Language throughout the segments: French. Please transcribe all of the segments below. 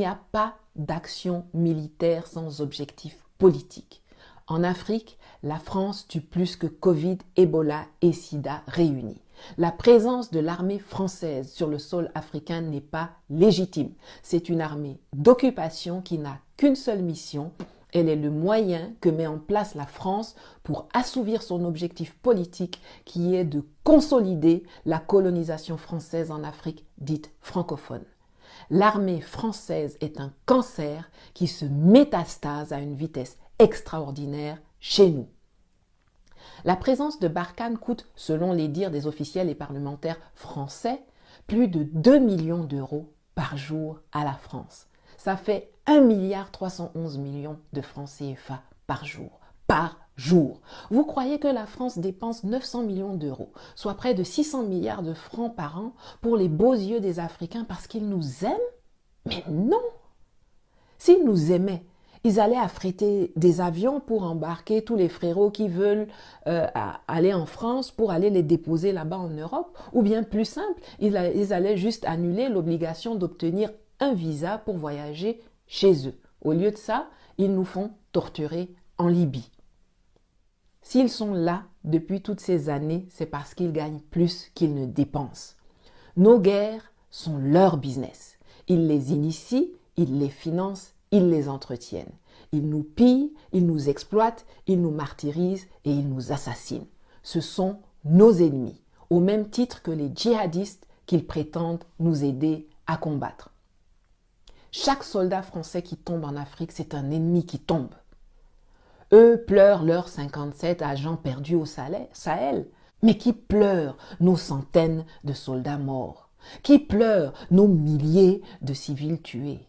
n'y a pas d'action militaire sans objectif politique. En Afrique, la France tue plus que Covid, Ebola et Sida réunis. La présence de l'armée française sur le sol africain n'est pas légitime. C'est une armée d'occupation qui n'a qu'une seule mission. Elle est le moyen que met en place la France pour assouvir son objectif politique qui est de consolider la colonisation française en Afrique dite francophone. L'armée française est un cancer qui se métastase à une vitesse extraordinaire chez nous. La présence de Barkhane coûte, selon les dires des officiels et parlementaires français, plus de 2 millions d'euros par jour à la France. Ça fait 1,311 milliard de francs CFA par jour. Par jour. Vous croyez que la France dépense 900 millions d'euros, soit près de 600 milliards de francs par an pour les beaux yeux des Africains parce qu'ils nous aiment? Mais non! S'ils nous aimaient, ils allaient affréter des avions pour embarquer tous les frérots qui veulent aller en France pour aller les déposer là-bas en Europe. Ou bien plus simple, ils allaient juste annuler l'obligation d'obtenir un visa pour voyager chez eux. Au lieu de ça, ils nous font torturer en Libye. S'ils sont là depuis toutes ces années, c'est parce qu'ils gagnent plus qu'ils ne dépensent. Nos guerres sont leur business. Ils les initient, ils les financent, ils les entretiennent. Ils nous pillent, ils nous exploitent, ils nous martyrisent et ils nous assassinent. Ce sont nos ennemis, au même titre que les djihadistes qu'ils prétendent nous aider à combattre. Chaque soldat français qui tombe en Afrique, c'est un ennemi qui tombe. Eux pleurent leurs 57 agents perdus au Sahel, mais qui pleurent nos centaines de soldats morts? Qui pleurent nos milliers de civils tués?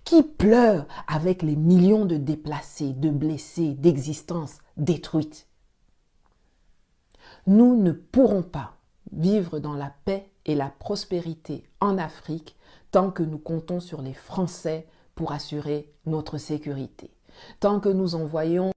Qui pleure avec les millions de déplacés, de blessés, d'existences détruites? Nous ne pourrons pas vivre dans la paix et la prospérité en Afrique tant que nous comptons sur les Français pour assurer notre sécurité. Tant que nous envoyons